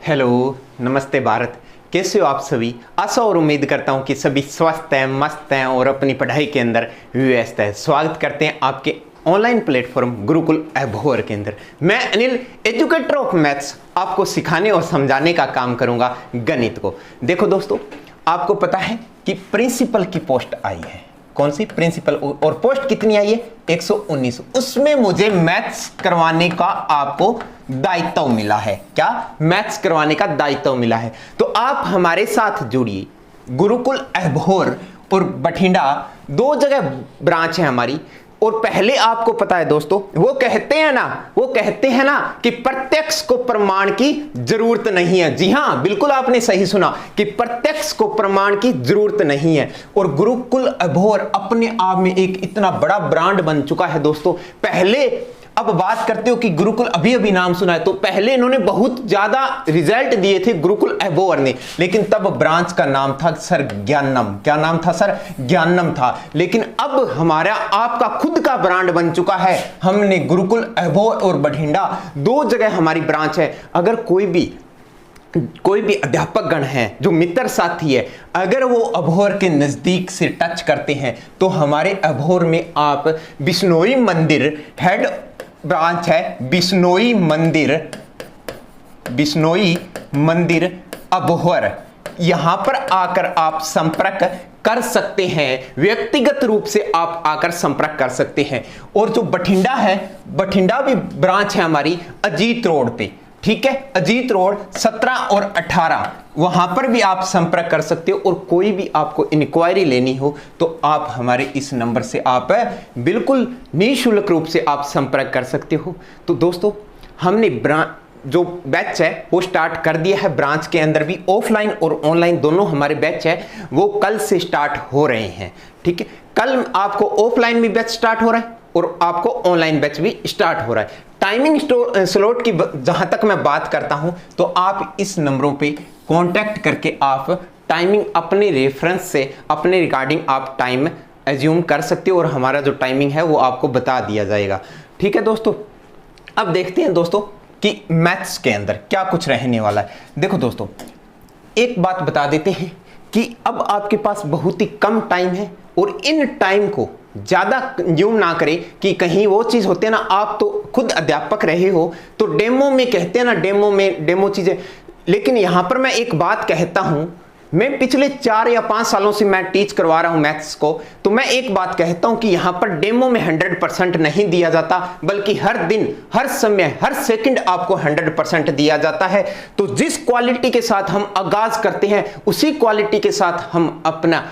Hello, नमस्ते भारत। कैसे हो आप सभी? आशा और उम्मीद करता हूं कि सभी स्वस्थ हैं, मस्त हैं और अपनी पढ़ाई के अंदर व्यस्त हैं। स्वागत करते हैं आपके ऑनलाइन प्लेटफॉर्म गुरुकुल अभोर के अंदर। मैं अनिल, एजुकेटर ऑफ मैथ्स, आपको सिखाने और समझाने का काम करूंगा गणित को। देखो दोस्तों, आपको पता है कि प्रिंसिपल की पोस्ट आई है। कौन सी? प्रिंसिपल। और पोस्ट कितनी आई है? 119। उसमें मुझे मैथ्स करवाने का आपको दायित्व मिला है। क्या? मैथ्स करवाने का दायित्व मिला है। तो आप हमारे साथ जुड़िए। गुरुकुल अभोर और बठिंडा दो जगह ब्रांच है हमारी। और पहले आपको पता है दोस्तों, वो कहते हैं ना कि प्रत्यक्ष को प्रमाण की जरूरत नहीं है। जी हां, बिल्कुल आपने सही सुना कि प्रत्यक्ष को प्रमाण की जरूरत नहीं है। और गुरुकुल अभोर अपने आप में एक इतना बड़ा ब्रांड बन चुका है दोस्तों। पहले अब बात करते हो कि गुरुकुल अभी नाम सुना है, तो पहले इन्होंने बहुत ज्यादा रिजल्ट दिए थे गुरुकुल अभोर ने, लेकिन तब ब्रांच का नाम था सर ज्ञानम। क्या नाम था सर? ज्ञानम था। लेकिन अब हमारा आपका खुद का ब्रांड बन चुका है। हमने गुरुकुल अभोर और बठिंडा दो जगह हमारी ब्रांच है। अगर कोई भी अध्यापक गण है, जो मित्र साथी है, अगर वो अभोर के नजदीक से टच करते हैं तो हमारे अभोर में आप बिश्नोई मंदिर हेड ब्रांच है, बिश्नोई मंदिर अभोर, यहां पर आकर आप संपर्क कर सकते हैं। व्यक्तिगत रूप से आप आकर संपर्क कर सकते हैं। और जो बठिंडा है, बठिंडा भी ब्रांच है हमारी अजीत रोड पे। ठीक है, अजीत रोड 17 और 18, वहां पर भी आप संपर्क कर सकते हो। और कोई भी आपको इंक्वायरी लेनी हो तो आप हमारे इस नंबर से आप बिल्कुल निःशुल्क रूप से आप संपर्क कर सकते हो। तो दोस्तों, हमने जो बैच है वो स्टार्ट कर दिया है। ब्रांच के अंदर भी ऑफलाइन और ऑनलाइन दोनों हमारे बैच है, वो कल से स्टार्ट हो रहे हैं। ठीक है, कल आपको ऑफलाइन भी बैच स्टार्ट हो रहा है और आपको ऑनलाइन बैच भी स्टार्ट हो रहा है। टाइमिंग स्लॉट की जहां तक मैं बात करता हूं तो आप इस नंबरों पे कांटेक्ट करके आप टाइमिंग अपने रेफरेंस से अपने रिगार्डिंग आप टाइम एज्यूम कर सकते हो और हमारा जो टाइमिंग है वो आपको बता दिया जाएगा। ठीक है दोस्तों, अब देखते हैं दोस्तों कि मैथ्स के अंदर क्या कुछ रहने वाला है। देखो दोस्तों, एक बात बता देते हैं कि अब आपके पास बहुत ही कम टाइम है और इन टाइम को ज्यादा कंज्यूम ना करें कि कहीं वो चीज होते हैं ना, आप तो खुद अध्यापक रहे हो तो डेमो में कहते हैं ना, डेमो चीजें। लेकिन यहां पर मैं एक बात कहता हूं, मैं पिछले 4 या 5 सालों से मैं टीच करवा रहा हूं मैथ्स को, तो मैं एक बात कहता हूं कि यहां पर डेमो में 100% नहीं दिया जाता, बल्कि हर दिन, हर समय, हर सेकंड आपको 100% दिया जाता है। तो जिस क्वालिटी के साथ हम आगाज करते हैं उसी क्वालिटी के साथ हम अपना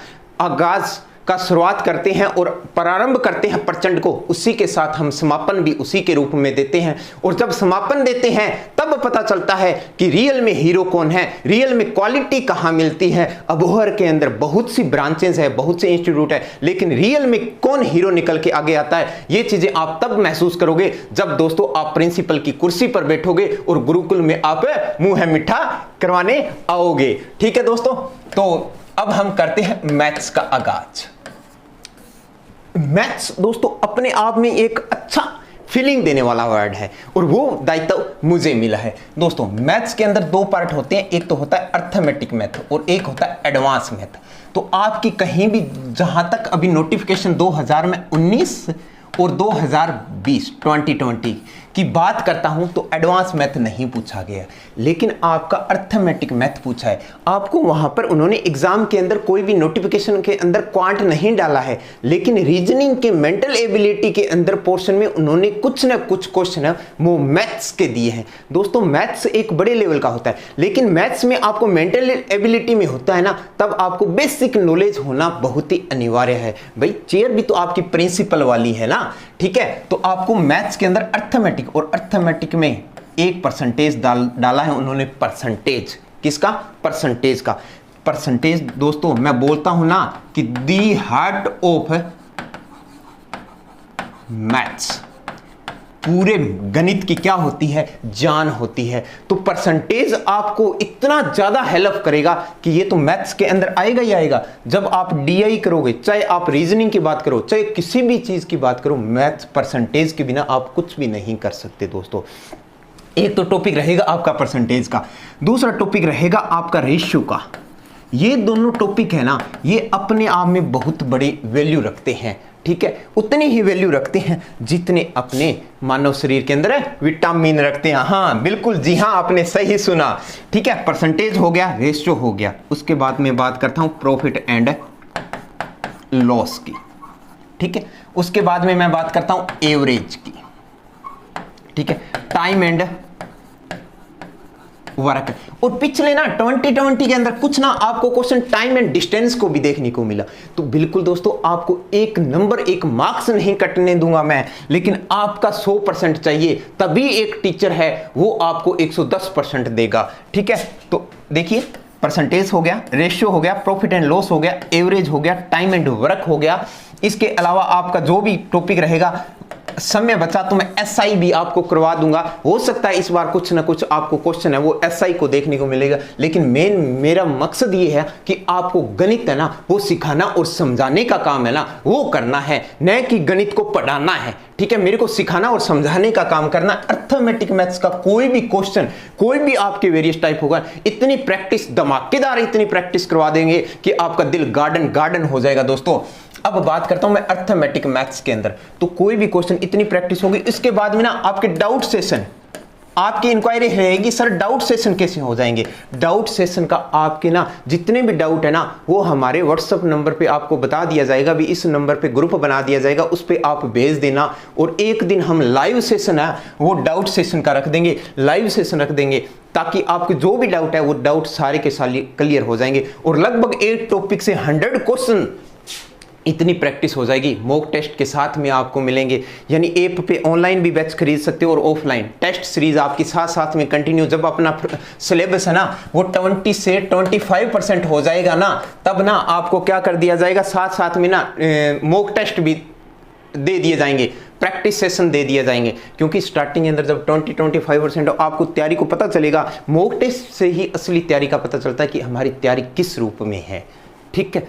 आगाज का शुरुआत करते हैं और प्रारंभ करते हैं प्रचंड को, उसी के साथ हम समापन भी उसी के रूप में देते हैं। और जब समापन देते हैं तब पता चलता है कि रियल में हीरो कौन है, रियल में क्वालिटी कहां मिलती है। अभोर के अंदर बहुत सी ब्रांचेस है, बहुत से इंस्टीट्यूट है, लेकिन रियल में कौन हीरो निकल के आगे आता है, ये चीजें आप तब महसूस करोगे जब दोस्तों आप प्रिंसिपल की कुर्सी पर बैठोगे और गुरुकुल में आप मुंह है मिठा करवाने आओगे। ठीक है दोस्तों, तो अब हम करते हैं मैथ्स का आगाज। मैथ्स दोस्तों अपने आप में एक अच्छा फीलिंग देने वाला वर्ड है और वो दायित्व मुझे मिला है। दोस्तों, मैथ्स के अंदर दो पार्ट होते हैं, एक तो होता है अर्थमेटिक मैथ और एक होता है एडवांस मैथ। तो आपकी कहीं भी जहां तक अभी नोटिफिकेशन 2019 और 2020 की बात करता हूं तो एडवांस मैथ नहीं पूछा गया, लेकिन आपका अर्थमेटिक मैथ पूछा है। आपको वहां पर उन्होंने एग्जाम के अंदर कोई भी नोटिफिकेशन के अंदर क्वांट नहीं डाला है, लेकिन रीजनिंग के मेंटल एबिलिटी के अंदर पोर्शन में उन्होंने कुछ ना कुछ क्वेश्चन वो मैथ्स के दिए हैं। दोस्तों, मैथ्स एक बड़े लेवल का होता है, लेकिन मैथ्स में आपको मेंटल एबिलिटी में होता है ना, तब आपको बेसिक नॉलेज होना बहुत ही अनिवार्य है। भाई, चेयर भी तो आपकी प्रिंसिपल वाली है ना। ठीक है, तो आपको मैथ्स के अंदर अर्थमेटिक, और अर्थमेटिक में एक परसेंटेज डाला है उन्होंने। परसेंटेज किसका? परसेंटेज का। परसेंटेज दोस्तों मैं बोलता हूं ना कि दी हार्ट ऑफ मैथ्स, पूरे गणित की क्या होती है? जान होती है। तो परसेंटेज आपको इतना ज्यादा हेल्प करेगा कि ये तो मैथ्स के अंदर आएगा ही आएगा। जब आप डीआई करोगे, चाहे आप रीजनिंग की बात करो, चाहे किसी भी चीज की बात करो, मैथ्स परसेंटेज के बिना आप कुछ भी नहीं कर सकते दोस्तों। एक तो टॉपिक रहेगा आपका परसेंटेज का, दूसरा टॉपिक रहेगा आपका रेशियो का। ये दोनों टॉपिक है ना, ये अपने आप में बहुत बड़ी वैल्यू रखते हैं, ठीक है। उतनी ही वैल्यू रखते हैं जितने अपने मानव शरीर के अंदर विटामिन रखते हैं। हाँ बिल्कुल, जी हाँ, आपने सही सुना, ठीक है। परसेंटेज हो गया, रेशियो हो गया, उसके बाद मैं बात करता हूं प्रॉफिट एंड लॉस की, ठीक है। उसके बाद में मैं बात करता हूं एवरेज की, ठीक है, टाइम एंड वर्क। और पिछले ना 2020 के अंदर कुछ ना आपको क्वेश्चन टाइम एंड डिस्टेंस को भी देखने को मिला। तो बिल्कुल दोस्तों, आपको एक नंबर, एक मार्क्स नहीं कटने दूंगा मैं, लेकिन आपका 100% चाहिए, तभी एक टीचर है वो आपको 110% देगा, ठीक है। तो देखिए, परसेंटेज हो गया, रेशियो हो गया, प्रॉफिट एंड लॉस हो गया, एवरेज हो गया, टाइम एंड वर्क हो गया। इसके अलावा आपका जो भी टॉपिक रहेगा, समय बचा तो मैं एसआई भी आपको करवा दूंगा। हो सकता है इस बार कुछ ना कुछ आपको क्वेश्चन है वो एसआई को देखने को मिलेगा, लेकिन मेरा मकसद ये है कि आपको गणित है ना वो सिखाना और समझाने का काम है ना वो करना है, न कि गणित को पढ़ाना है, ठीक है। मेरे को सिखाना और समझाने का काम करना। अर्थमेटिक मैथ्स का कोई भी क्वेश्चन, कोई भी आपके वेरियस टाइप होगा, इतनी प्रैक्टिस, धमाकेदार इतनी प्रैक्टिस करवा देंगे कि आपका दिल गार्डन गार्डन हो जाएगा दोस्तों। अब बात करता हूं मैं अर्थमेटिक मैथ्स के अंदर, तो कोई भी क्वेश्चन इतनी प्रैक्टिस होगी। इसके बाद में ना आपके डाउट सेशन, आपकी इंक्वायरी रहेगी, सर डाउट सेशन कैसे हो जाएंगे। डाउट सेशन का आपके ना जितने भी डाउट है ना वो हमारे व्हाट्सएप नंबर पे आपको बता दिया जाएगा, भी इस नंबर पे ग्रुप बना दिया जाएगा, उस पे आप भेज देना। और एक दिन हम लाइव सेशन है वो डाउट सेशन का रख देंगे, लाइव सेशन रख देंगे, ताकि आपके जो भी डाउट है वो डाउट सारे के सारे क्लियर हो जाएंगे। और लगभग एक टॉपिक से 100 क्वेश्चन इतनी प्रैक्टिस हो जाएगी। मॉक टेस्ट के साथ में आपको मिलेंगे, यानी ऐप पे ऑनलाइन भी बैच खरीद सकते हो और ऑफलाइन टेस्ट सीरीज आपकी साथ साथ में कंटिन्यू। जब अपना सिलेबस है ना वो 20 से 25% हो जाएगा ना, तब ना आपको क्या कर दिया जाएगा, साथ साथ में ना मॉक टेस्ट भी दे दिए जाएंगे, प्रैक्टिस सेशन दे दिए जाएंगे। क्योंकि स्टार्टिंग के अंदर जब 20-25% आपको तैयारी को पता चलेगा, मॉक टेस्ट से ही असली तैयारी का पता चलता है कि हमारी तैयारी किस रूप में है, ठीक है।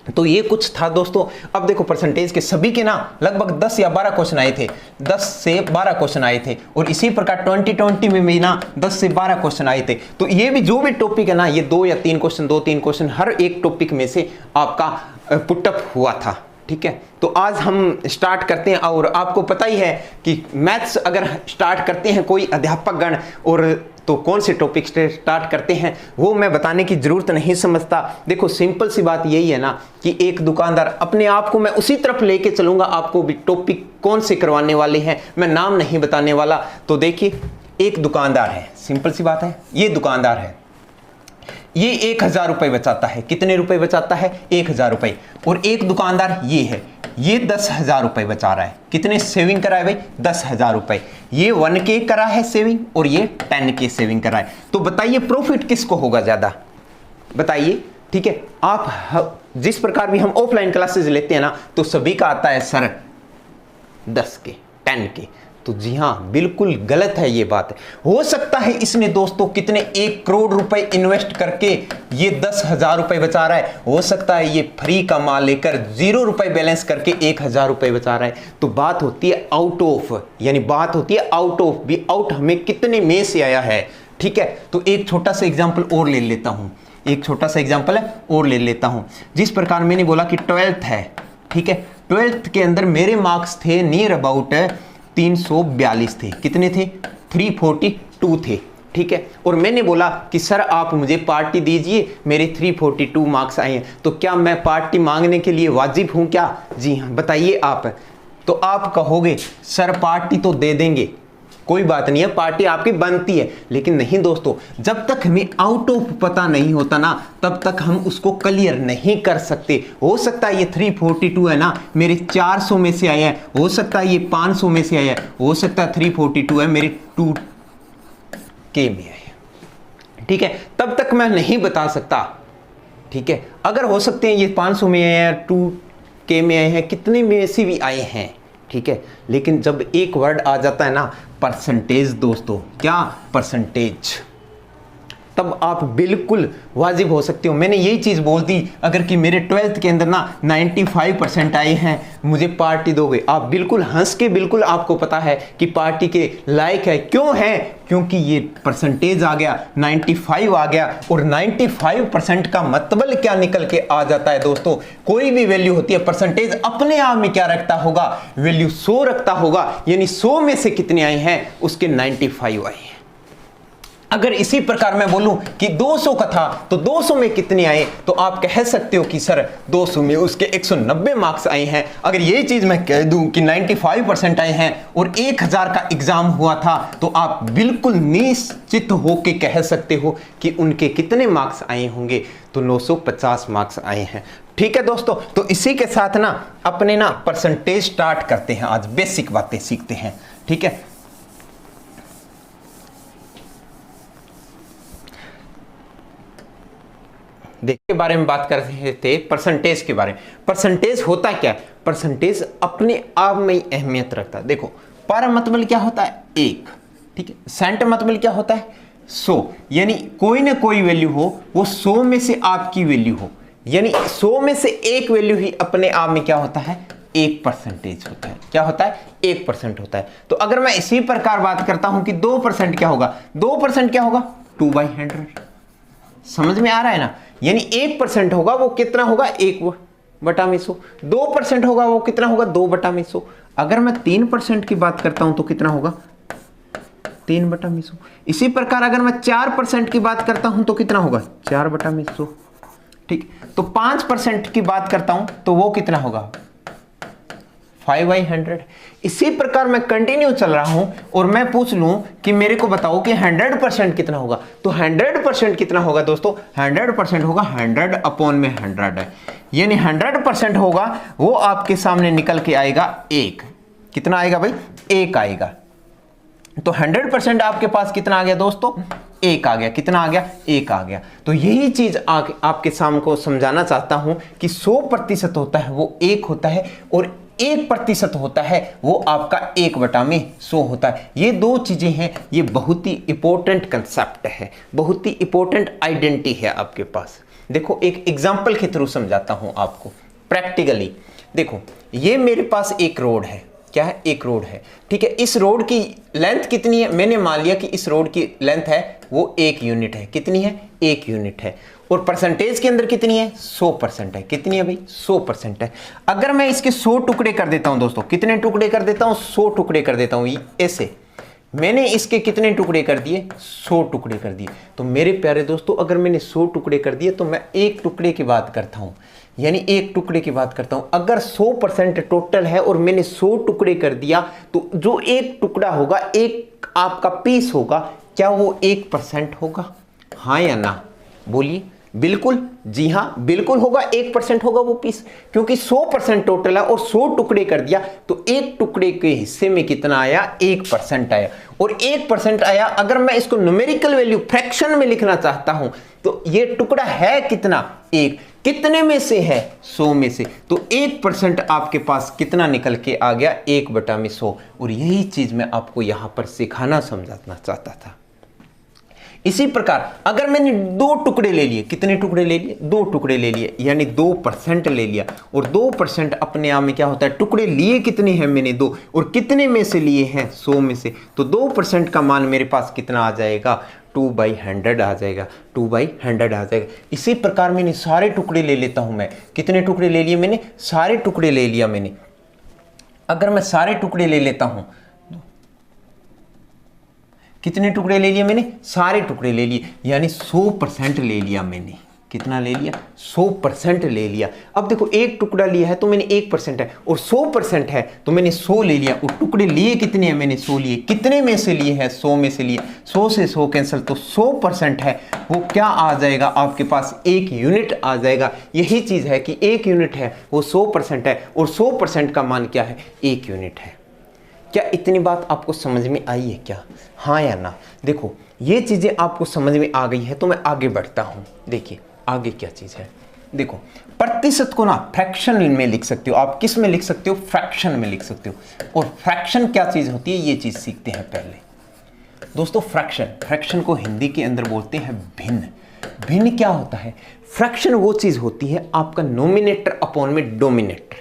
तो ये कुछ था दोस्तों। अब देखो, परसेंटेज के सभी के ना लगभग 10 या 12 क्वेश्चन आए थे, 10 से 12 क्वेश्चन आए थे। और इसी प्रकार 2020 में भी ना 10 से 12 क्वेश्चन आए थे। तो ये भी जो भी टॉपिक है ना, ये 2 या 3 क्वेश्चन, 2-3 क्वेश्चन हर एक टॉपिक में से आपका पुटअप हुआ था, ठीक है। तो आज हम स्टार्ट करते हैं। और आपको पता ही है कि मैथ्स अगर स्टार्ट करते हैं कोई अध्यापक गण, और तो कौन से टॉपिक से स्टार्ट करते हैं वो मैं बताने की जरूरत नहीं समझता। देखो, सिंपल सी बात यही है ना कि एक दुकानदार, अपने आप को मैं उसी तरफ लेके चलूंगा, आपको भी टॉपिक कौन से करवाने वाले हैं मैं नाम नहीं बताने वाला। तो देखिए, एक दुकानदार है, सिंपल सी बात है, ये दुकानदार है, ये 1000 रुपए बचाता है। कितने रुपए बचाता है? 1000 रुपए। और एक दुकानदार ये है, ये 10,000 रुपए बचा रहा है। कितने सेविंग करा है भाई? 10,000 रुपए। ये 1K करा है सेविंग और ये 10K सेविंग करा है। तो बताइए प्रॉफिट किसको होगा ज्यादा? बताइए, ठीक है। आप जिस प्रकार भी हम ऑफलाइन क्लासेस लेते हैं ना, तो सभी का आता है सर 10K 10K। तो जी हाँ, बिल्कुल गलत है ये बात। हो सकता है इसने दोस्तों कितने 1 करोड़ रुपए इन्वेस्ट करके ये 10,000 रुपए बचा रहा है। हो सकता है ये फ्री का माल लेकर 0 रुपए बैलेंस करके 1,000 रुपए बचा रहा है। तो बात होती है आउट ऑफ, यानी बात होती है आउट ऑफ, भी आउट हमें कितने में से आया है, ठीक है। तो एक छोटा सा एग्जाम्पल और ले लेता हूं, एक छोटा सा एग्जाम्पल है और ले लेता हूं। जिस प्रकार मैंने बोला कि 12th है, ठीक है, 12th के अंदर मेरे मार्क्स थे नियर अबाउट 342 थे। कितने थे? 342 थे, ठीक है। और मैंने बोला कि सर आप मुझे पार्टी दीजिए, मेरे 342 मार्क्स आए हैं। तो क्या मैं पार्टी मांगने के लिए वाजिब हूं क्या? जी हाँ, बताइए आप। तो आप कहोगे सर पार्टी तो दे देंगे, कोई बात नहीं है, पार्टी आपकी बनती है। लेकिन नहीं दोस्तों, जब तक हमें आउट ऑफ पता नहीं होता ना, तब तक हम उसको क्लियर नहीं कर सकते। हो सकता है ये 342 है ना, मेरे 400 में से आया है, हो सकता है ये 500 में से आया है, हो सकता है 342 है मेरे 2K में आया, ठीक है। तब तक मैं नहीं बता सकता, ठीक है। अगर हो सकते हैं ये 500 में आए हैं, 2K में आए हैं, कितने में से भी आए हैं, ठीक है। लेकिन जब एक वर्ड आ जाता है ना, परसेंटेज दोस्तों, क्या? परसेंटेज। तब आप बिल्कुल वाजिब हो सकते हो। मैंने यही चीज़ बोल दी अगर कि मेरे 12th के अंदर ना 95% आए हैं, मुझे पार्टी दोगे, आप बिल्कुल हंस के, बिल्कुल आपको पता है कि पार्टी के लायक है। क्यों है? क्योंकि ये परसेंटेज आ गया, 95 आ गया। और 95% का मतलब क्या निकल के आ जाता है दोस्तों? कोई भी वैल्यू होती है, परसेंटेज अपने आप में क्या रखता होगा? वैल्यू 100 रखता होगा, यानी 100 में से कितने आए हैं? उसके 95 आए हैं। अगर इसी प्रकार मैं बोलूं कि 200 का था तो 200 में कितने आए, तो आप कह सकते हो कि सर 200 में उसके 190 मार्क्स आए हैं। अगर यही चीज़ मैं कह दूं कि 95% आए हैं और 1000 का एग्जाम हुआ था, तो आप बिल्कुल निश्चित होके कह सकते हो कि उनके कितने मार्क्स आए होंगे, तो 950 मार्क्स आए हैं। ठीक है दोस्तों, तो इसी के साथ ना अपने ना परसेंटेज स्टार्ट करते हैं। आज बेसिक बातें सीखते हैं। ठीक है, के बारे में बात कर रहे थे, परसेंटेज के बारे में। परसेंटेज होता क्या है? परसेंटेज अपने आप में ही अहमियत रखता है। देखो, पर मतलब क्या होता है? 1। ठीक है, सेंट मतलब क्या होता है? 100। यानी कोई ना कोई वैल्यू हो, वो 100 में से आपकी वैल्यू हो, यानी 100 में से एक वैल्यू ही अपने आप में क्या होता है? 1% होता है। क्या होता है? 1% होता है। तो अगर मैं इसी प्रकार बात करता हूं कि 2% क्या होगा? 2% क्या होगा? 2/100। समझ में आ रहा है ना? यानी 1% होगा वो कितना होगा? 1/100। 2% होगा वो कितना होगा? 2/100। अगर मैं 3% की बात करता हूं तो कितना होगा? 3/100। इसी प्रकार अगर मैं 4% की बात करता हूं तो कितना होगा? 4/100। ठीक, तो 5% की बात करता हूं तो वो कितना होगा? 5/100। इसी प्रकार मैं कंटिन्यू चल रहा हूं और मैं पूछ लूं कि मेरे को बताओ कि 100% कितना होगा, तो 100% कितना होगा दोस्तों? 100% होगा 100/100 है, यानी 100% होगा वो आपके सामने निकल के आएगा 1। कितना आएगा भाई? 1 आएगा। तो 100% आपके पास कितना आ गया दोस्तों? 1 आ गया। कितना आ गया? 1 आ गया। तो यही चीज आपके सामने को समझाना चाहता हूं कि 100% होता है वो 1 होता है, और 1% होता है वो आपका 1/100 होता है। ये दो चीजें हैं, ये बहुत ही इंपॉर्टेंट कंसेप्ट है, बहुत ही इंपॉर्टेंट आइडेंटिटी है आपके पास। देखो, एक एग्जांपल के थ्रू समझाता हूं आपको प्रैक्टिकली। देखो, ये मेरे पास एक रोड है। क्या है? एक रोड है। ठीक है, इस रोड की लेंथ कितनी है? मैंने मान लिया कि इस रोड की लेंथ है वो 1 यूनिट है। कितनी है? 1 यूनिट है। और परसेंटेज के अंदर कितनी है? 100% है। कितनी है भाई? 100% है। अगर मैं इसके 100 टुकड़े कर देता हूं दोस्तों, कितने टुकड़े कर देता हूं? 100 टुकड़े कर देता हूं। ऐसे मैंने इसके कितने टुकड़े कर दिए? 100 टुकड़े कर दिए। तो मेरे प्यारे दोस्तों, अगर मैंने 100 टुकड़े कर दिए तो मैं एक टुकड़े की बात करता हूं, यानी एक टुकड़े की बात करता हूं। अगर 100% टोटल है और मैंने 100 टुकड़े कर दिया, तो जो एक टुकड़ा होगा, एक आपका पीस होगा, क्या वो 1% होगा? हाँ या ना? बोलिए। बिल्कुल, जी हाँ, बिल्कुल होगा। 1% होगा वो पीस, क्योंकि 100% टोटल है और 100 टुकड़े कर दिया, तो एक टुकड़े के हिस्से में कितना आया? 1% आया। और 1% आया, अगर मैं इसको न्यूमेरिकल वैल्यू फ्रैक्शन में लिखना चाहता हूं, तो ये टुकड़ा है कितना? 1। कितने में से है? 100 में से। तो 1% आपके पास कितना निकल के आ गया? 1/100। और यही चीज मैं आपको यहां पर सिखाना, समझाना चाहता था। इसी प्रकार अगर मैंने 2 टुकड़े ले लिए, कितने टुकड़े ले लिए? 2 टुकड़े ले लिए, यानी 2% ले लिया। और 2% अपने आप में क्या होता है? टुकड़े लिए कितने हैं मैंने? 2। और कितने में से लिए हैं? 100 में से। तो 2% का मान मेरे पास कितना आ जाएगा? 2/100 आ जाएगा। 2/100 आ जाएगा। इसी प्रकार मैंने सारे टुकड़े ले लेता हूं। मैं कितने टुकड़े ले लिए? मैंने सारे टुकड़े ले लिया मैंने। अगर मैं सारे टुकड़े ले लेता हूं, कितने टुकड़े ले लिए मैंने? सारे टुकड़े ले लिए, यानी 100% ले लिया मैंने। कितना ले लिया? 100% ले लिया। अब देखो, एक टुकड़ा लिया है तो मैंने 1% है, और 100% है तो मैंने 100 ले लिया। और टुकड़े लिए कितने हैं? मैंने 100 लिए। कितने में से लिए हैं? 100 में से लिए। 100 से 100 कैंसिल, तो 100% है वो क्या आ जाएगा? आपके पास 1 यूनिट आ जाएगा। यही चीज है कि 1 यूनिट है वो 100% है, और 100% का मान क्या है? 1 यूनिट है। क्या इतनी बात आपको समझ में आई है क्या? हाँ या ना? देखो, ये चीजें आपको समझ में आ गई है तो मैं आगे बढ़ता हूं। देखिए आगे क्या चीज है। देखो, प्रतिशत को ना फ्रैक्शन में लिख सकते हो आप। किस में लिख सकते हो? फ्रैक्शन में लिख सकते हो। और फ्रैक्शन क्या चीज होती है, ये चीज सीखते हैं पहले। दोस्तों फ्रैक्शन को हिंदी के अंदर बोलते हैं भिन्न। भिन्न क्या होता है? फ्रैक्शन वो चीज होती है आपका नोमिनेटर अपॉन में डोमिनेटर,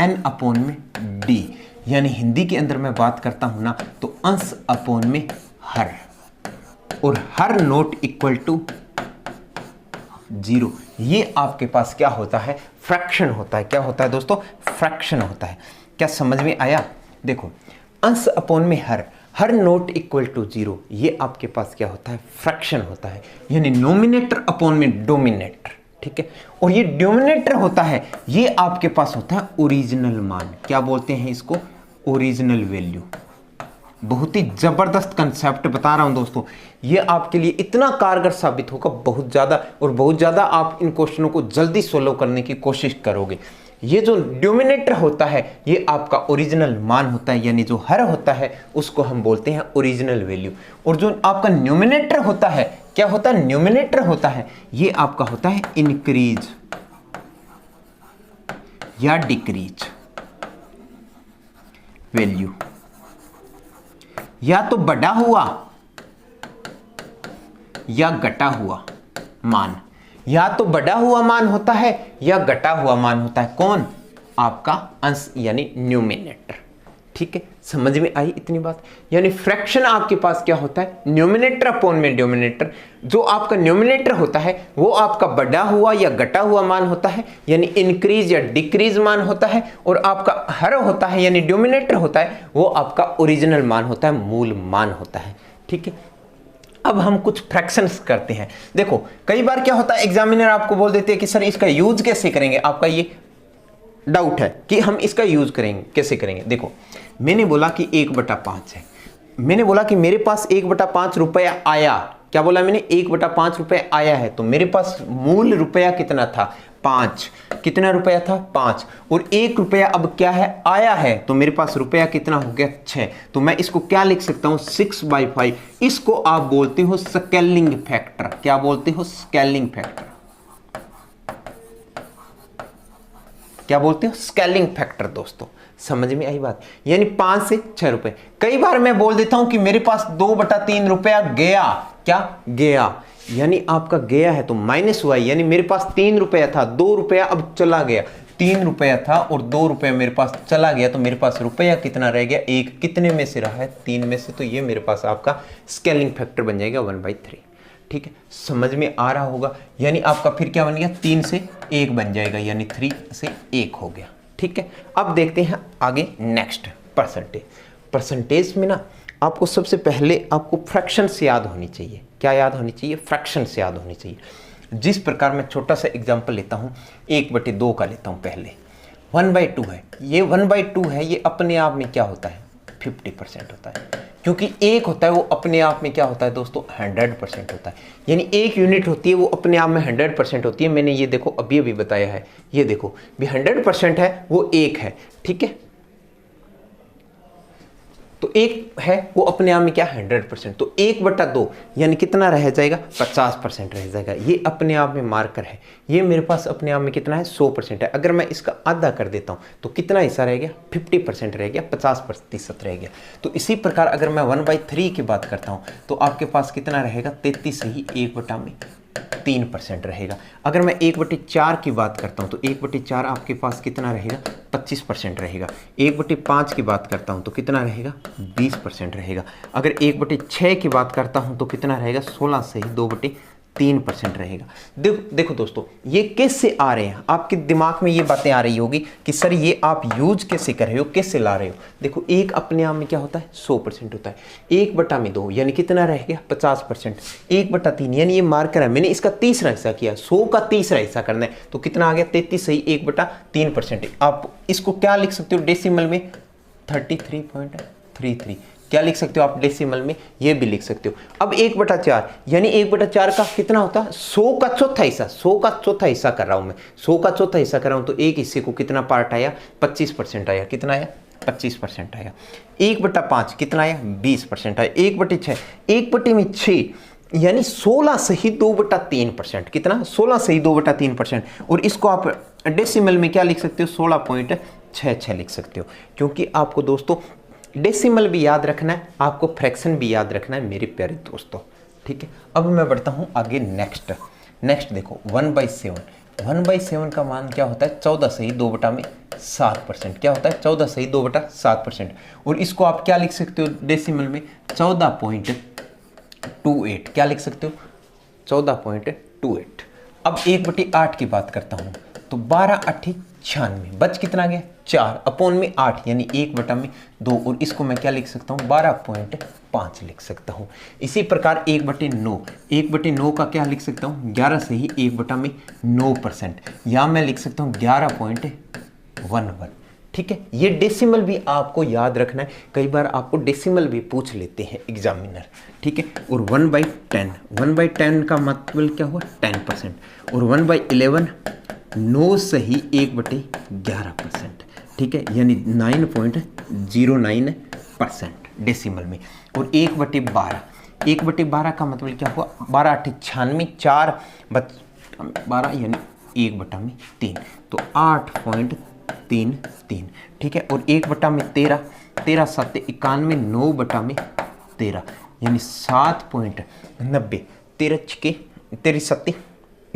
n अपॉन में d, यानी हिंदी के अंदर मैं बात करता हूं ना तो अंश अपॉन में हर, और हर नॉट इक्वल टू 0। ये आपके पास क्या होता है? फ्रैक्शन होता है। क्या होता है दोस्तों? फ्रैक्शन होता है। क्या समझ में आया? देखो, अंश अपॉन में हर नॉट इक्वल टू 0, ये आपके पास क्या होता है? फ्रैक्शन होता है, यानी नोमिनेटर अपॉन में डोमिनेटर। ठीक है, और ये डोमिनेटर होता है, ये आपके पास होता है ओरिजिनल मान। क्या बोलते हैं इसको? Original value. बहुत ही जबरदस्त कंसेप्ट बता रहा हूं दोस्तों, ये आपके लिए इतना कारगर साबित होगा, बहुत ज्यादा, और बहुत ज्यादा आप इन क्वेश्चनों को जल्दी सोल्व करने की कोशिश करोगे। ये जो डिनोमिनेटर होता है ये आपका ओरिजिनल मान होता है, यानी जो हर होता है उसको हम बोलते हैं ओरिजिनल वैल्यू। और जो आपका न्यूमिनेटर होता है, क्या होता है? न्यूमिनेटर होता है ये आपका होता है इंक्रीज या डिक्रीज वैल्यू, या तो बढ़ा हुआ या घटा हुआ मान, या तो बढ़ा हुआ मान होता है या घटा हुआ मान होता है। कौन? आपका अंश यानी न्यूमिनेटर। ठीक है, समझ में आई इतनी बात? यानी फ्रैक्शन आपके पास क्या होता है? न्यूमिनेटर अपॉन में डिनोमिनेटर। जो आपका न्यूमिनेटर होता है वो आपका बढ़ा हुआ या घटा हुआ मान होता है, यानी इंक्रीज या डिक्रीज मान होता है। और आपका हर होता है यानी डिनोमिनेटर होता है, वो आपका ओरिजिनल मान होता है, मूल मान होता है। ठीक है, अब हम कुछ फ्रैक्शंस करते हैं। देखो, कई बार क्या होता है, एग्जामिनर आपको बोल देते हैं कि सर इसका यूज कैसे करेंगे। आपका ये डाउट है कि हम इसका यूज करेंगे कैसे करेंगे। देखो, मैंने बोला कि 1/5 है, मैंने बोला कि मेरे पास 1/5 रुपया आया। क्या बोला मैंने? 1/5 रुपया आया है, तो मेरे पास मूल रुपया कितना था? 5। कितना रुपया था? 5। और 1 रुपया अब क्या है? आया है, तो मेरे पास रुपया कितना हो गया? 6। तो मैं इसको क्या लिख सकता हूं? 6/5। इसको आप बोलते हो स्केलिंग फैक्टर। क्या बोलते हो? Scaling factor. क्या बोलते हो? Scaling factor. दोस्तों समझ में आई बात? यानी 5 से 6 रुपए। कई बार मैं बोल देता हूं कि मेरे पास 2/3 रुपया गया। क्या गया? यानी आपका गया है तो माइनस हुआ, यानी मेरे पास 3 रुपया था, 2 रुपया अब चला गया। 3 रुपया था और 2 रुपया मेरे पास चला गया, तो मेरे पास रुपया कितना रह गया? 1। कितने में से रहा है? 3 में से। तो ये मेरे पास आपका स्केलिंग फैक्टर बन जाएगा 1/3। ठीक है, समझ में आ रहा होगा? यानी आपका फिर क्या बन गया? 3 से 1 बन जाएगा, यानी 3 से 1 हो गया। ठीक है, अब देखते हैं आगे नेक्स्ट परसेंटेज। परसेंटेज में ना आपको सबसे पहले आपको फ्रैक्शन से याद होनी चाहिए। क्या याद होनी चाहिए? फ्रैक्शन से याद होनी चाहिए। जिस प्रकार मैं छोटा सा एग्जांपल लेता हूं, 1/2 का लेता हूं पहले। 1/2 है, ये 1/2 है, ये अपने आप में क्या होता है? 50% होता है, क्योंकि 1 होता है वो अपने आप में क्या होता है दोस्तों? 100% होता है। यानी 1 यूनिट होती है वो अपने आप में 100% होती है। मैंने ये देखो अभी अभी बताया है, ये देखो भी 100% है वो 1 है। ठीक है, तो 1 है वो अपने आप में क्या? 100%। तो 1/2 यानी कितना रह जाएगा? 50% रह जाएगा। ये अपने आप में मार्कर है, ये मेरे पास अपने आप में कितना है? 100% है। अगर मैं इसका आधा कर देता हूं तो कितना हिस्सा रह गया? 50% रह गया, 50% रह गया। तो इसी प्रकार अगर मैं 1/3 की बात करता हूं तो आपके पास कितना रहेगा? 33 ही 1/3% रहेगा। अगर मैं 1/4 की बात करता हूं तो 1/4 आपके पास कितना रहेगा? 25% रहेगा। 1/5 की बात करता हूं तो कितना रहेगा? 20% रहेगा। अगर 1/6 की बात करता हूं तो कितना रहेगा? 16 से ही 2/3% रहेगा। देखो दोस्तों, ये कैसे आ रहे हैं? आपके दिमाग में ये बातें आ रही होगी कि सर ये आप यूज कैसे कर रहे हो, कैसे ला रहे हो? देखो, 1 अपने आप में क्या होता है? 100% होता है। 1/2 यानी कितना रह गया? 50%। 1/3 यानी ये मार्कर है, मैंने इसका तीसरा हिस्सा किया, 100 का तीसरा हिस्सा करना है, तो कितना आ गया? 33 सही 1/3%। आप इसको क्या लिख सकते हो डेसिमल में? 33.33। क्या लिख सकते हो आप डेसिमल में? ये भी लिख सकते हो। अब 1/4 यानी 1/4 का कितना होता है? 100 का चौथा हिस्सा। 100 का चौथा हिस्सा कर रहा हूं मैं, 100 का चौथा हिस्सा कर रहा हूं, तो एक हिस्से को कितना पार्ट आया? 25% आया। कितना आया? 25% आया। 1/5 कितना आया? 20% आया। 1/6 1/6 यानी 16 से ही 2/3%। कितना? 16 से ही 2/3%। और इसको आप डेसिमल में क्या लिख सकते हो? 16.66 लिख सकते हो, क्योंकि आपको दोस्तों डेसिमल भी याद रखना है आपको, फ्रैक्शन भी याद रखना है मेरे प्यारे दोस्तों, ठीक है। अब मैं बढ़ता हूँ आगे नेक्स्ट देखो 1/7। 1/7 का मान क्या होता है, 14 सही 2/7%। क्या होता है, 14 सही 2/7%। और इसको आप क्या लिख सकते हो डेसिमल में, 14.28। क्या लिख सकते हो, 14.28। अब 1/8 की बात करता हूँ तो 12×8 = 96। बच कितना गया, 4 अपॉन में 8 यानी 1/2। और इसको मैं क्या लिख सकता हूँ, 12.5 लिख सकता हूँ। इसी प्रकार 1/9 का क्या लिख सकता हूँ, 11 से ही 1/9%, या मैं लिख सकता हूँ 11.11। ठीक है, ये डेसिमल भी आपको याद रखना है, कई बार आपको डेसिमल भी पूछ लेते हैं एग्जामिनर। ठीक है, और 1/10 का मतलब क्या हुआ, 10%। और 1/11 9 सही 1/11%। ठीक है, यानी 9.09% डेसिमल में। और 1/12 का मतलब क्या हुआ, 12×8 = 96, 4 यानी 1/3, तो 8.33। ठीक है, और 1/13, 13×7 = 91, 9/13 यानी 7.90। 13×6 =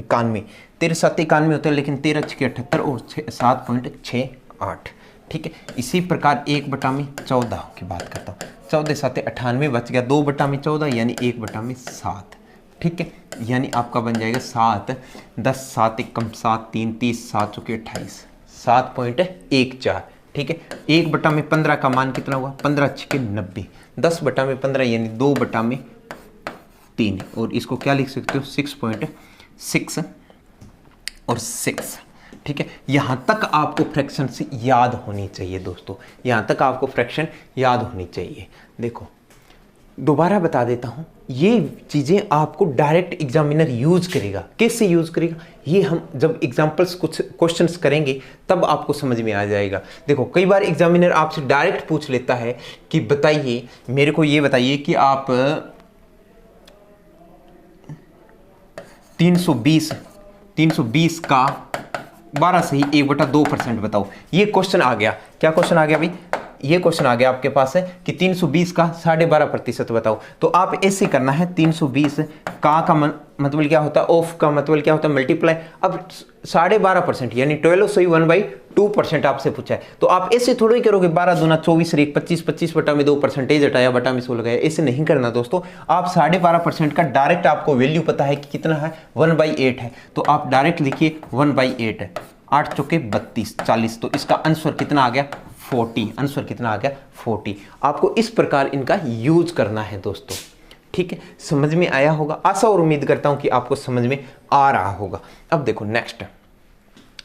91, 13×7 = 91 होता है, लेकिन 13×6 = 78 और 7.68। ठीक है, इसी प्रकार 1/14 की बात करता हूँ, 14×7 = 98, बच गया 2/14 यानी 1/7। ठीक है, यानी आपका बन जाएगा 7, 10 7 = 7, 3 30, 7 × 28, 7.14। ठीक है, 1/15 का मान कितना हुआ, 15×6 = 90, 10/15 यानी 2/3। और इसको क्या लिख सकते हो, 6.6 और 6। ठीक है, यहां तक आपको फ्रैक्शन से याद होनी चाहिए दोस्तों, यहां तक आपको फ्रैक्शन याद होनी चाहिए। देखो दोबारा बता देता हूं, ये चीजें आपको डायरेक्ट एग्जामिनर यूज करेगा। कैसे यूज करेगा, ये हम जब एग्जांपल्स कुछ क्वेश्चंस करेंगे तब आपको समझ में आ जाएगा। देखो कई बार एग्जामिनर आपसे डायरेक्ट पूछ लेता है कि बताइए, मेरे को ये बताइए कि आप 320 का 12 सही 1/2% बताओ। ये क्वेश्चन आ गया, क्या क्वेश्चन आ गया भाई, ये क्वेश्चन आ गया आपके पास है कि 320 का 12.5% बताओ। तो आप ऐसे करना है, 320 का मतलब क्या होता है, ऑफ का मतलब क्या होता है, मल्टीप्लाई। अब 12.5% यानी 12 सही 1/2% आपसे पूछा है, तो आप ऐसे थोड़ा ही करोगे 12 दूना 24 1 25, 25/2% हटाया बटा में 16 लगाया, ऐसे नहीं करना दोस्तों। आप 12.5% का डायरेक्ट आपको वैल्यू पता है कि कितना है, 1/8 है, तो आप डायरेक्ट लिखिए 1/8 है। 8 चौके 32, 40, तो इसका आंसर कितना आ गया, 40। आंसर कितना आ गया, 40। आपको इस प्रकार इनका यूज करना है दोस्तों। ठीक है, समझ में आया होगा, आशा और उम्मीद करता हूं कि आपको समझ में आ रहा होगा। अब देखो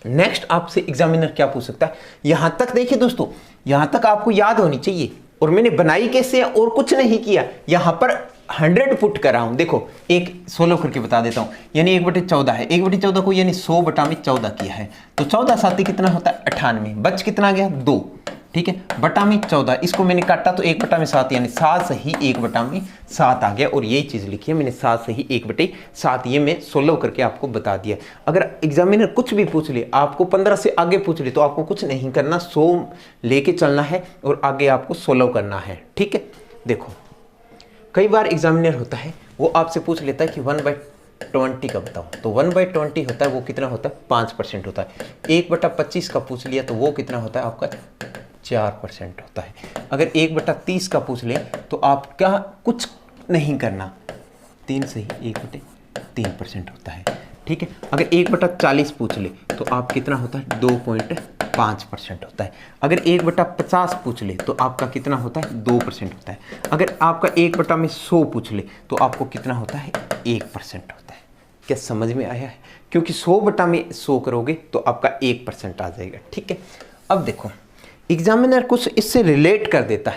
नेक्स्ट आपसे एग्जामिनर क्या पूछ सकता है, यहां तक देखिए दोस्तों, यहां तक आपको याद होनी चाहिए। और मैंने बनाई कैसे है, और कुछ नहीं किया, यहां पर 100 पुट कर रहा हूं। देखो एक 16 करके बता देता हूं, यानी 1/14 है, 1/14 को यानी 100/14 किया है, तो 14×7 कितना होता है, 98। बच कितना गया, 2। ठीक है, बटा में 14, इसको मैंने काटा तो 1/7 यानी 7 सही 1/7 आ गया। और यही चीज लिखी है मैंने, 7 सही 1/7, ये मैं 16 करके आपको बता दिया। अगर एग्जामिनर कुछ भी पूछ ले, आपको 15 से आगे पूछ ले, तो आपको कुछ नहीं करना, 100 लेके चलना है और आगे आपको 16 करना है। ठीक है, देखो कई बार एग्जामिनर होता है वो आपसे पूछ लेता है कि 1/20 का बताओ, तो 1/20 होता है वो कितना होता है, 5% होता है। 1/25 का पूछ लिया तो वो कितना होता है आपका, 4% होता है। अगर 1/30 का पूछ ले तो आप क्या कुछ नहीं करना, 3 से ही 1/3% होता है। ठीक है, अगर 1/40 पूछ ले तो आप कितना होता है, 2.5% होता है। अगर 1/50 पूछ ले तो आपका कितना होता है, 2% होता है। अगर आपका 1/100 पूछ ले तो आपको कितना होता है, 1% होता है। क्या समझ में आया है, क्योंकि 100/100 करोगे तो आपका 1% आ जाएगा। ठीक है, अब देखो एग्जामिनर कुछ इससे रिलेट कर देता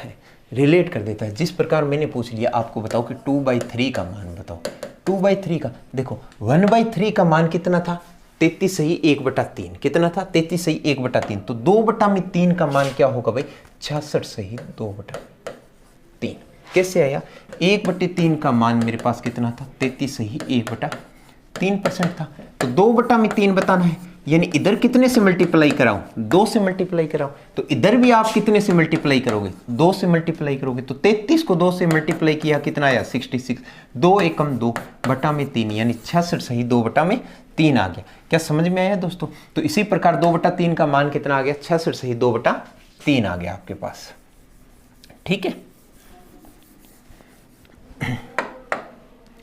है, जिस प्रकार मैंने पूछ लिया, आपको बताओ कि 2/3 का मान बताओ। 2/3 का देखो, 1/3 का मान कितना था, 33 सही 1/3, कितना था, 33 सही 1/3, तो 2/3 का मान क्या होगा भाई, 66 सही 2/3। कैसे आया, 1/3 का मान मेरे पास कितना था, 33 सही 1/3% था, तो 2/3 बताना है, यानी इधर कितने से मल्टीप्लाई कराऊं, 2 से मल्टीप्लाई कराऊं, तो इधर भी आप कितने से मल्टीप्लाई करोगे, 2 से मल्टीप्लाई करोगे। तो 33 को 2 से मल्टीप्लाई किया कितना आया 66, 2 एकम 2 बटा में 3 यानी 66 सही 2 बटा में 3 आ गया। क्या समझ में आया दोस्तों? तो इसी प्रकार 2 बटा 3 का मान कितना आ गया, 66 सही 2 बटा 3 आ गया आपके पास। ठीक है,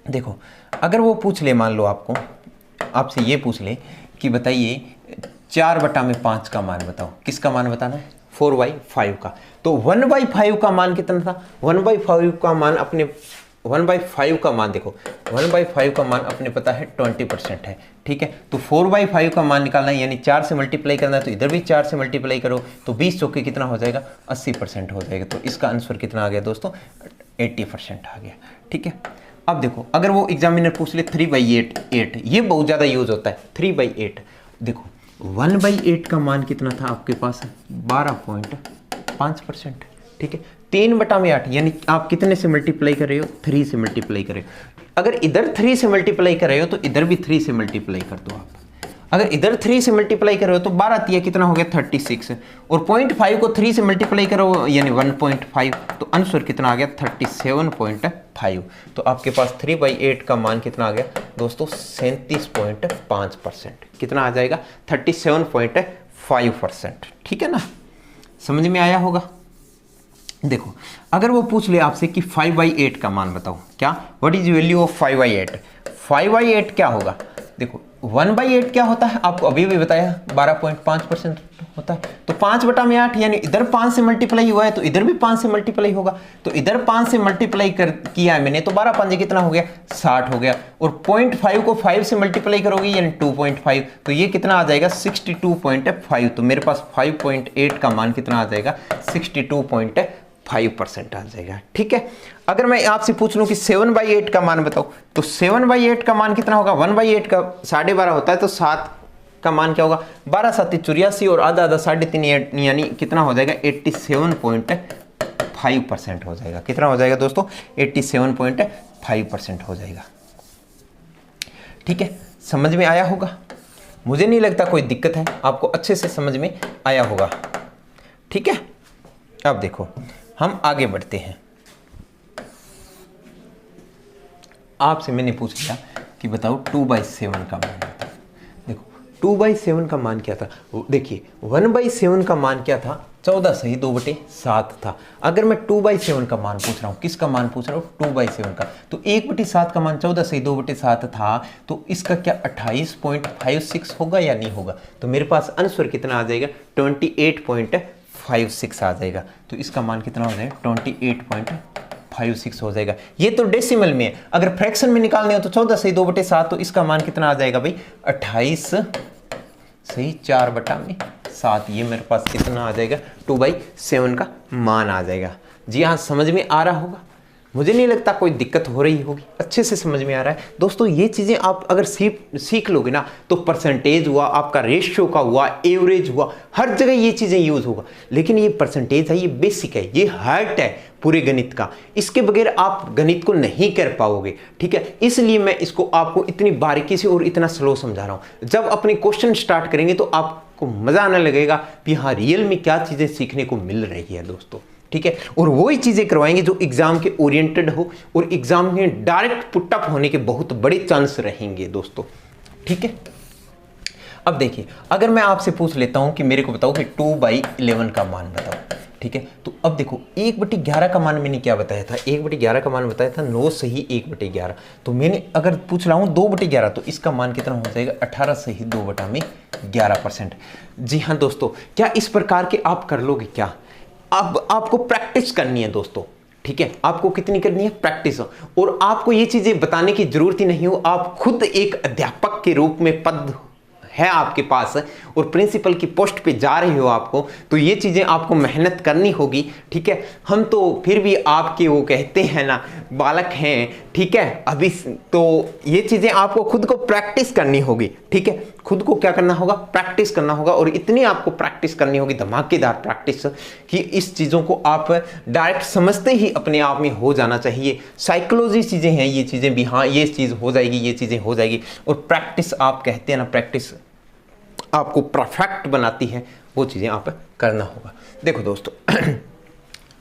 देखो अगर वो पूछ ले, मान लो आपसे ये पूछ ले कि बताइए 4 बटा में 5 का मान बताओ, किसका मान बताना है, 4/5 का। तो 1/5 का मान कितना था, 1/5 का मान अपने 1/5 का मान देखो, 1/5 का मान अपने पता है 20% है। ठीक है, तो 4/5 का मान निकालना है यानी 4 से मल्टीप्लाई करना है, तो इधर भी 4 से मल्टीप्लाई करो तो 20 चौके कितना हो जाएगा, 80% हो जाएगा। तो इसका आंसर कितना आ गया दोस्तों, 80% आ गया। ठीक है, अब देखो अगर वो एग्जामिनर पूछ ले 3/8, ये बहुत ज़्यादा यूज होता है 3/8। देखो 1/8 का मान कितना था आपके पास, 12.5%। ठीक है, 3 बटा में 8 यानी आप कितने से मल्टीप्लाई कर रहे हो, 3 से मल्टीप्लाई कर रहे हो। अगर इधर 3 से मल्टीप्लाई कर रहे हो तो इधर भी 3 से मल्टीप्लाई कर दो आप। अगर इधर 3 से मल्टीप्लाई करो तो 12 तिया कितना हो गया 36, और 0.5 को 3 से मल्टीप्लाई करो यानी 1.5, तो आंसर कितना आ गया 37.5। तो आपके पास 3/8 का मान कितना आ गया दोस्तों, 37.5%। कितना आ जाएगा, 37.5%। ठीक है ना, समझ में आया होगा। देखो अगर वो पूछ ले आपसे कि 5/8 का मान बताओ, क्या व्हाट इज वैल्यू ऑफ 5/8, 5/8 क्या होगा। देखो 1/8 क्या होता है, आपको अभी भी बताया 12.5% होता है। तो 5 बटा में 8 यानी इधर 5 से मल्टीप्लाई हुआ है तो इधर भी 5 से मल्टीप्लाई होगा। तो इधर 5 से मल्टीप्लाई किया है मैंने, तो 12 5 कितना हो गया, 60 हो गया। और 0.5 को 5 से मल्टीप्लाई करोगे यानी 2.5, तो ये कितना आ जाएगा 62.5। तो मेरे पास 5/8 का मान कितना आ जाएगा, 62.5% आ जाएगा। ठीक है, अगर मैं आपसे पूछ लूं कि 7/8 का मान बताओ, तो 7/8 का मान कितना होगा, 1/8 का 12.5 होता है, तो 7 का मान क्या होगा, 12 7 84 और आधा आधा 3.5 यानी कितना हो जाएगा 87.5% हो जाएगा। कितना हो जाएगा दोस्तों, 87.5% हो जाएगा। ठीक है, समझ में आया होगा, मुझे नहीं लगता कोई दिक्कत है, आपको अच्छे से समझ में आया होगा। ठीक है, अब देखो हम आगे बढ़ते हैं। आपसे मैंने पूछ लिया कि बताओ 2/7 का मान बताओ। देखो 2/7 का मान क्या था, देखिए 1/7 का मान क्या था, 14 सही 2/7 था। अगर मैं 2/7 का मान पूछ रहा हूँ, किसका मान पूछ रहा हूँ, 2/7 का, तो 1/7 का मान 14 सही 2/7 था, तो इसका क्या 28.56 होगा या नहीं होगा। तो मेरे पास आंसर कितना आ जाएगा, 28.56 आ जाएगा। तो इसका मान कितना हो जाएगा, 28.56 हो जाएगा। ये तो डेसिमल में है, अगर फ्रैक्शन में निकालने हो तो 14 सही 2/7, तो इसका मान कितना आ जाएगा भाई, 28 सही 4/7। ये मेरे पास कितना आ जाएगा, 2/7 का मान आ जाएगा। जी हाँ, समझ में आ रहा होगा, मुझे नहीं लगता कोई दिक्कत हो रही होगी, अच्छे से समझ में आ रहा है दोस्तों। ये चीज़ें आप अगर सीख लोगे ना, तो परसेंटेज हुआ, आपका रेशियो का हुआ, एवरेज हुआ, हर जगह ये चीज़ें यूज होगा। लेकिन ये परसेंटेज है, ये बेसिक है, ये हार्ट है पूरे गणित का, इसके बगैर आप गणित को नहीं कर पाओगे। ठीक है, इसलिए मैं इसको आपको इतनी बारीकी से और इतना स्लो समझा रहा हूँ। जब अपने क्वेश्चन स्टार्ट करेंगे तो आपको मजा आने लगेगा कि हाँ रियल में क्या चीज़ें सीखने को मिल रही है दोस्तों। ठीक है, और वही चीजें करवाएंगे जो एग्जाम के ओरिएंटेड हो और एग्जाम में डायरेक्ट पुटअप होने के बहुत बड़े चांस रहेंगे दोस्तों। ठीक है, अब देखिए अगर मैं आपसे पूछ लेता हूं कि मेरे को बताओ कि 2/11 का मान बताओ। ठीक है, तो अब देखो 1/11 का मान मैंने क्या बताया था, 1/11 का मान बताया था 9 सही 1/11। तो मैंने अगर पूछ रहा हूं 2/11, तो इसका मान कितना हो जाएगा, 18 सही 2/11%। जी हाँ दोस्तों, क्या इस प्रकार के आप कर लोगे क्या, अब आपको प्रैक्टिस करनी है दोस्तों। ठीक है, आपको कितनी करनी है, प्रैक्टिस। और आपको ये चीजें बताने की जरूरत ही नहीं हो, आप खुद एक अध्यापक के रूप में पद है आपके पास और प्रिंसिपल की पोस्ट पे जा रहे हो आपको, तो ये चीज़ें आपको मेहनत करनी होगी। ठीक है, हम तो फिर भी आपके वो कहते हैं ना बालक हैं। ठीक है, अभी तो ये चीज़ें आपको खुद को प्रैक्टिस करनी होगी। ठीक है, खुद को क्या करना होगा, प्रैक्टिस करना होगा, और इतनी आपको प्रैक्टिस करनी होगी, धमाकेदार प्रैक्टिस, कि इस चीज़ों को आप डायरेक्ट समझते ही अपने आप में हो जाना चाहिए। साइकोलॉजी चीज़ें हैं ये चीज़ें भी, हाँ ये चीज़ हो जाएगी, ये चीज़ें हो जाएगी। और प्रैक्टिस आप कहते हैं ना, प्रैक्टिस आपको परफेक्ट बनाती है, वो चीजें आप करना होगा। देखो दोस्तों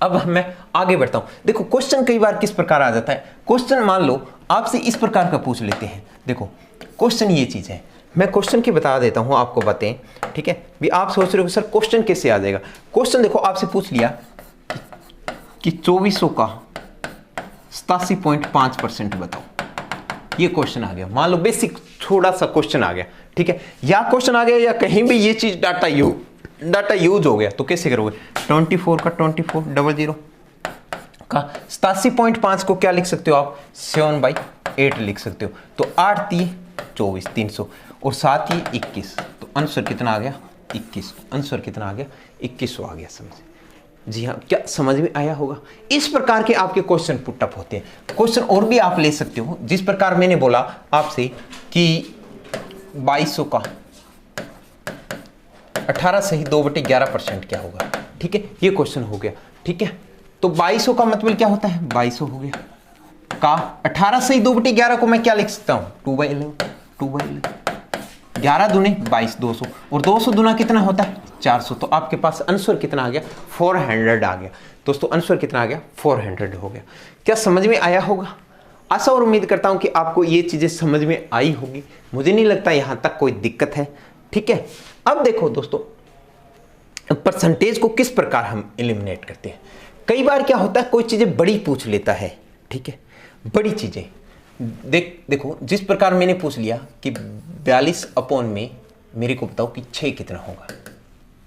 अब मैं आगे बढ़ता हूं। देखो क्वेश्चन कई बार किस प्रकार आ जाता है, क्वेश्चन मान लो आपसे इस प्रकार का पूछ लेते हैं। देखो क्वेश्चन ये चीज है, मैं क्वेश्चन की बता देता हूं आपको बातें, ठीक है। भी आप सोच रहे हो सर क्वेश्चन कैसे आ जाएगा। क्वेश्चन देखो आपसे पूछ लिया कि 2400 का 87.5% बताओ, ये क्वेश्चन आ गया। मान लो बेसिक थोड़ा सा क्वेश्चन आ गया, ठीक है, या क्वेश्चन आ गया या कहीं भी ये चीज डाटा यूज हो गया, तो कैसे करोगे। 24 का 2400 का 87.5 को क्या लिख सकते हो आप, 7/8 लिख सकते हो। तो 8 3 24 300 और 7 ही 21, तो आंसर कितना आ गया 21। आंसर कितना आ गया 2100 आ गया। समझ, जी हाँ, क्या समझ में आया होगा। इस प्रकार के आपके क्वेश्चन पुटअप होते हैं। क्वेश्चन और भी आप ले सकते हो, जिस प्रकार मैंने बोला आपसे कि 2200 का 18 सही 2/11% क्या होगा, ठीक है, ये क्वेश्चन हो गया, ठीक है। तो 2200 का मतलब क्या होता है, 2200 हो गया का 18 सही 2/11 को मैं क्या लिख सकता हूं, 2/11 11 दूने 22 200 और 200 दूना कितना होता है 400। तो आपके पास आंसर कितना आ गया 400 आ गया। दोस्तों आंसर कितना आ गया 400 हो गया। क्या समझ में आया होगा। आशा और उम्मीद करता हूं कि आपको ये चीजें समझ में आई होगी। मुझे नहीं लगता यहां तक कोई दिक्कत है, ठीक है। अब देखो दोस्तों परसेंटेज को किस प्रकार हम एलिमिनेट करते हैं। कई बार क्या होता है कोई चीजें बड़ी पूछ लेता है, ठीक है, बड़ी चीजें देखो जिस प्रकार मैंने पूछ लिया कि 42 में मेरे को बताओ कि 6 कितना होगा,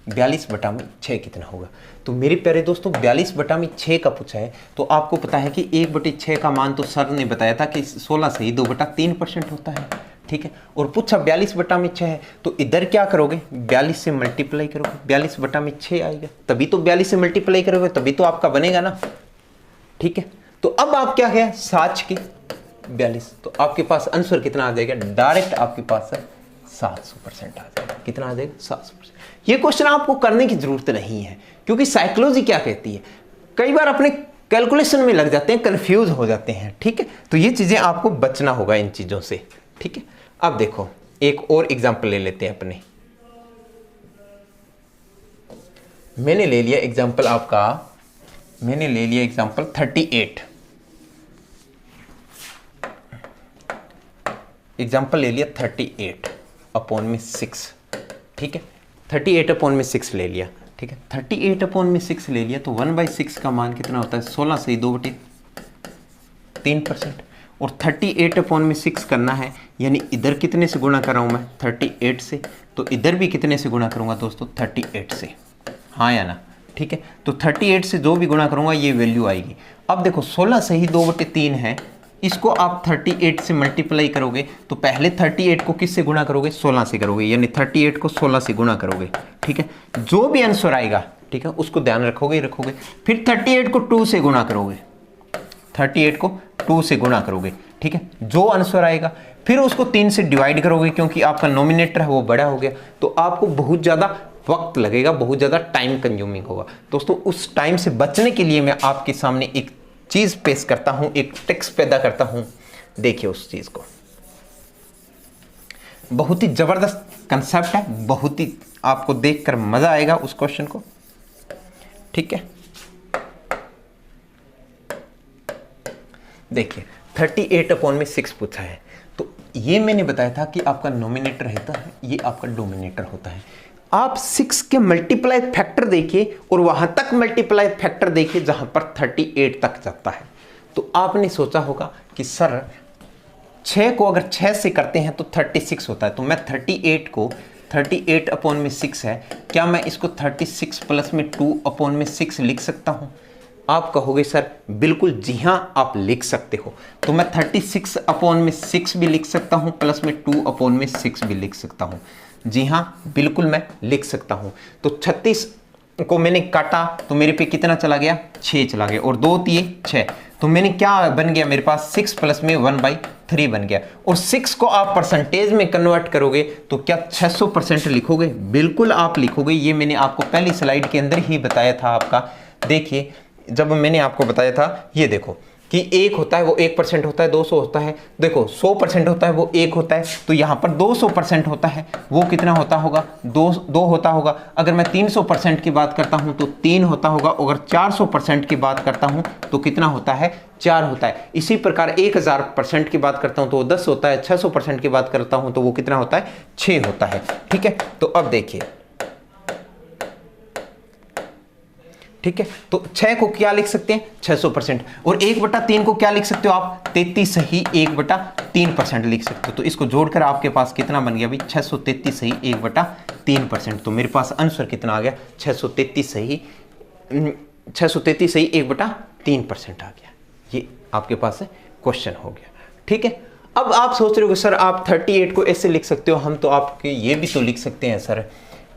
42/6 कितना होगा। तो मेरे प्यारे दोस्तों 42/6 का पूछा है, तो आपको पता है कि 1/6 का मान तो सर ने बताया था कि 16 से ही 2/3% होता है, ठीक है। और पूछा 42/6 है, तो इधर क्या करोगे 42 से मल्टीप्लाई करोगे, 42/6 आएगा, तभी तो 42 से मल्टीप्लाई करोगे तभी तो आपका बनेगा ना, ठीक है। तो अब आप क्या है 7 के 42, तो आपके पास आंसर कितना आ जाएगा, डायरेक्ट आपके पास 700% आ जाएगा। कितना आ जाएगा 700%। ये क्वेश्चन आपको करने की जरूरत नहीं है, क्योंकि साइकोलॉजी क्या कहती है, कई बार अपने कैलकुलेशन में लग जाते हैं, कंफ्यूज हो जाते हैं, ठीक है। तो ये चीजें आपको बचना होगा इन चीजों से, ठीक है। अब देखो एक और एग्जांपल ले लेते हैं अपने। मैंने ले लिया एग्जांपल आपका, मैंने ले लिया एग्जांपल 38, एग्जांपल ले लिया 38/6, ठीक है। 38/6 ले लिया, ठीक है। 38/6 ले लिया तो 1/6 का मान कितना होता है 16 से 2/3%। और 38/6 करना है, यानी इधर कितने से गुणा कर रहा हूं मैं 38 से, तो इधर भी कितने से गुणा करूंगा दोस्तों 38 से, हाँ या ना, ठीक है। तो 38 से जो भी गुणा करूंगा ये वैल्यू आएगी। अब देखो 16 से ही 2/3 है, इसको आप 38 से मल्टीप्लाई करोगे, तो पहले 38 को किससे गुणा करोगे 16 से करोगे, यानी 38 को 16 से गुणा करोगे, ठीक है। जो भी आंसर आएगा, ठीक है, उसको ध्यान रखोगे। फिर 38 को 2 से गुणा करोगे, 38 को 2 से गुणा करोगे, ठीक है। जो आंसर आएगा फिर उसको 3 से डिवाइड करोगे, क्योंकि आपका नोमिनेटर है वो बड़ा हो गया, तो आपको बहुत ज्यादा वक्त लगेगा, बहुत ज्यादा टाइम कंज्यूमिंग होगा। दोस्तों उस टाइम से बचने के लिए मैं आपके सामने एक चीज पेश करता हूं, एक टेक्स्ट पैदा करता हूं। देखिए उस चीज को, बहुत ही जबरदस्त कंसेप्ट है, बहुत ही आपको देखकर मजा आएगा उस क्वेश्चन को, ठीक है। देखिए 38/6 पूछा है, तो ये मैंने बताया था कि आपका नोमिनेटर रहता है, ये आपका डोमिनेटर होता है। आप 6 के मल्टीप्लाई फैक्टर देखिए और वहां तक मल्टीप्लाई फैक्टर देखिए जहां पर 38 तक जाता है। तो आपने सोचा होगा कि सर 6 को अगर 6 से करते हैं तो 36 होता है, तो मैं 38 को 38/6 है, क्या मैं इसको 36 प्लस में 2/6 लिख सकता हूं। आप कहोगे सर बिल्कुल जी हां आप लिख सकते हो। तो मैं 36/6 भी लिख सकता हूं, प्लस में 2/6 भी लिख सकता हूं। जी हां बिल्कुल मैं लिख सकता हूं। तो 36 को मैंने काटा तो मेरे पे कितना चला गया 6 चला गया, और 2 दिए 6, तो मैंने क्या बन गया मेरे पास 6 प्लस में 1/3 बन गया। और 6 को आप परसेंटेज में कन्वर्ट करोगे तो क्या 600% लिखोगे, बिल्कुल आप लिखोगे। ये मैंने आपको पहली स्लाइड के अंदर ही बताया था आपका। देखिए जब मैंने आपको बताया था, ये देखो कि 1 होता है वो 1% होता है, 200 होता है, देखो 100% होता है वो 1 होता है, तो यहाँ पर 200% होता है वो कितना होता होगा, 2 होता होगा। अगर मैं 300% की बात करता हूँ तो 3 होता होगा, अगर 400% की बात करता हूँ तो कितना होता है, 4 होता है। इसी प्रकार 1000% की बात करता हूँ तो वो 10 होता है, 600% की बात करता हूँ तो वो कितना होता है, 6 होता है। ठीक है, तो अब देखिए, ठीक है, तो 6 को क्या लिख सकते हैं, 600%, और 1/3 को क्या लिख सकते हो आप, 33 सही 1/3% लिख सकते हो। तो इसको जोड़कर आपके पास कितना बन गया भाई, 633 सही 1/3%। तो मेरे पास आंसर कितना आ गया, 633 सही 1/3% आ गया। ये आपके पास क्वेश्चन हो गया। ठीक है, अब आप सोच रहे हो सर आप 38 को ऐसे लिख सकते हो, हम तो आपके ये भी तो लिख सकते हैं सर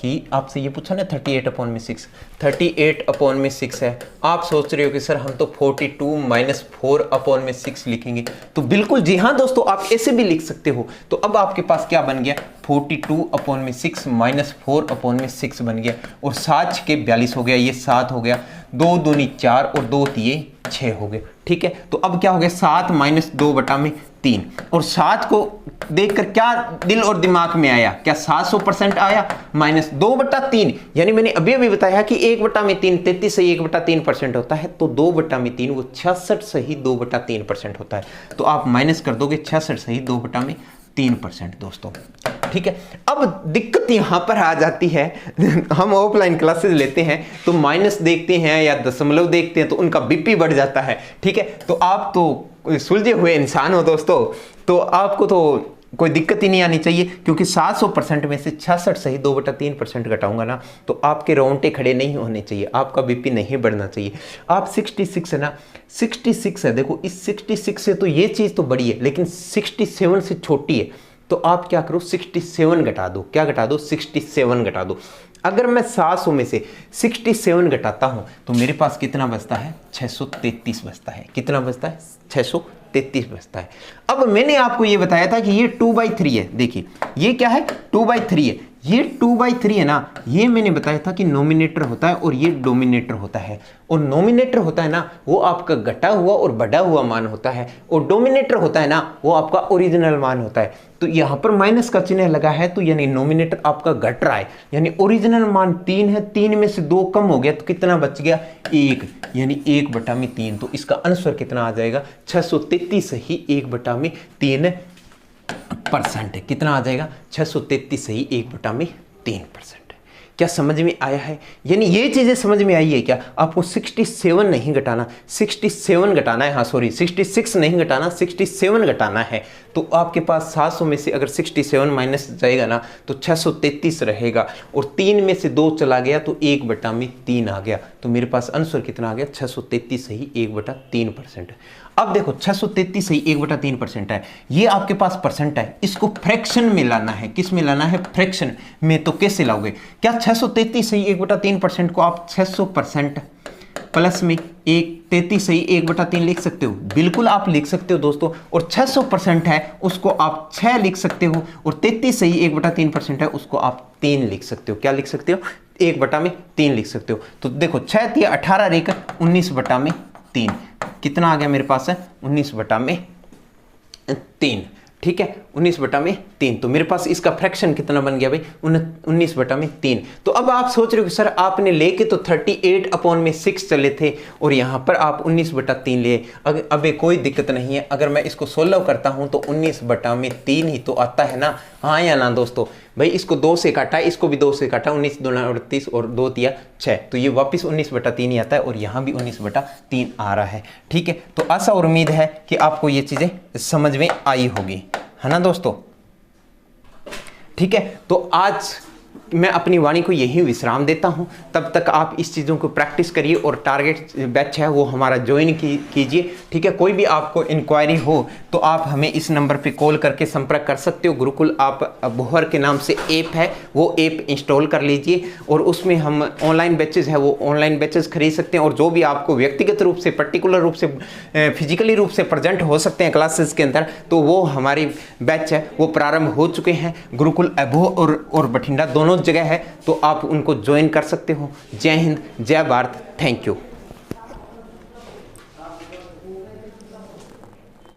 कि आपसे ये पूछा ना 38/6, 38/6 है। आप सोच रहे हो कि सर हम तो 42 - 4/6 लिखेंगे, तो बिल्कुल जी हाँ दोस्तों, आप ऐसे भी लिख सकते हो। तो अब आपके पास क्या बन गया, 42/6 - 4/6 बन गया, और 7 के 42 हो गया, ये 7 हो गया, 2 दूनी 4 और 2 तिये 6 हो गए। ठीक है, तो अब क्या हो गया, 7 - 2/3, और 7 को देखकर क्या दिल और दिमाग में आया, क्या 700% आया, -2/3, यानी मैंने अभी अभी बताया कि 1/3 33 सही 1/3% होता है, तो 2/3 वो 66 सही 2/3% होता है। तो आप माइनस कर दोगे 66 सही 2/3% दोस्तों। ठीक है, अब दिक्कत यहां पर आ जाती है हम ऑफलाइन क्लासेस लेते हैं तो माइनस देखते हैं या दशमलव देखते हैं तो उनका बीपी बढ़ जाता है। ठीक है, तो आप तो सुलझे हुए इंसान हो दोस्तों, तो आपको तो कोई दिक्कत ही नहीं आनी चाहिए, क्योंकि 700% में से 66 सही 2/3% घटाऊंगा ना, तो आपके रोंगटे खड़े नहीं होने चाहिए, आपका बीपी नहीं बढ़ना चाहिए। आप 66 है ना, 66 है, देखो इस 66 से तो ये चीज़ तो बड़ी है, लेकिन 67 से छोटी है, तो आप क्या करो 67 घटा दो, क्या घटा दो, 67 घटा दो। अगर मैं 700 में से 67 घटाता हूं तो मेरे पास कितना बचता है, 633 बचता है। कितना बचता है, 633 बचता है। अब मैंने आपको ये बताया था कि ये 2/3 है, देखिए ये क्या है, 2/3 है। ये 2/3 है ना, ये मैंने बताया था कि नोमिनेटर होता है और ये डोमिनेटर होता है। और नोमिनेटर होता है ना वो आपका घटा हुआ और बढ़ा हुआ मान होता है, और डोमिनेटर होता है ना वो आपका ओरिजिनल मान होता है। तो यहाँ पर माइनस का चिन्ह लगा है, तो यानी नोमिनेटर आपका घट रहा है, यानी ओरिजिनल मान 3 है, 3 में से 2 कम हो गया तो कितना बच गया, 1, यानी 1/3। तो इसका आंसर कितना आ जाएगा, 633 ही 1/3%। कितना आ जाएगा, 633 सही 1/3%। क्या समझ में आया है, यानी ये चीजें समझ में आई है क्या, आपको 67 नहीं घटाना, 67 घटाना है, हाँ सॉरी 66 नहीं घटाना, 67 घटाना है। तो आपके पास 700 में से अगर 67 माइनस जाएगा ना तो 633 रहेगा, और 3 में से 2 चला गया तो 1/3 आ गया। तो मेरे पास आंसर कितना आ गया, 633 सही 1/3%। अब देखो 633 सही 1/3% है, ये आपके पास परसेंट है, इसको फ्रैक्शन में लाना है। किस में लाना है, फ्रैक्शन में। तो कैसे लाओगे, क्या 633 सही 1/3% को आप 600% प्लस में 33 सही 1/3 लिख सकते हो, बिल्कुल आप लिख सकते हो दोस्तों। और 600% है उसको आप 6 लिख सकते हो, और 33 सही 1/3% है उसको आप 3 लिख सकते हो। क्या लिख सकते हो, 1/3 लिख सकते हो। तो देखो 6 × 18 रेक 19/3, कितना आ गया मेरे पास है, 19/3। ठीक है, 19/3। तो मेरे पास इसका फ्रैक्शन कितना बन गया भाई, 19/3। तो अब आप सोच रहे हो कि सर आपने लेके तो 38/6 चले थे और यहां पर आप 19/3 लिए। अब कोई दिक्कत नहीं है, अगर मैं इसको 16 करता हूं तो 19/3 ही तो आता है ना, हाँ या ना दोस्तों। भाई इसको 2 से काटा, इसको भी 2 से काटा, 19 × 2 = 38 और 2 × 3 = 6, तो ये वापस 19/3 ही आता है, और यहाँ भी 19/3 आ रहा है। ठीक है, तो आशा और उम्मीद है कि आपको ये चीज़ें समझ में आई होगी, है ना दोस्तों। ठीक है, तो आज मैं अपनी वाणी को यही विश्राम देता हूं, तब तक आप इस चीज़ों को प्रैक्टिस करिए, और टारगेट बैच है वो हमारा ज्वाइन कीजिए। ठीक है, कोई भी आपको इंक्वायरी हो तो आप हमें इस नंबर पे कॉल करके संपर्क कर सकते हो। गुरुकुल आप बोहर के नाम से ऐप है, वो ऐप इंस्टॉल कर लीजिए, और उसमें हम ऑनलाइन बैचेज है वो ऑनलाइन बैचेज खरीद सकते हैं, और जो भी आपको व्यक्तिगत रूप से पर्टिकुलर रूप से फिजिकली रूप से प्रेजेंट हो सकते हैं क्लासेस के अंदर, तो वो हमारी बैच है वो प्रारंभ हो चुके हैं। गुरुकुल अबोहर और बठिंडा दोनों जगह है, तो आप उनको ज्वाइन कर सकते हो। जय हिंद, जय भारत, थैंक यू।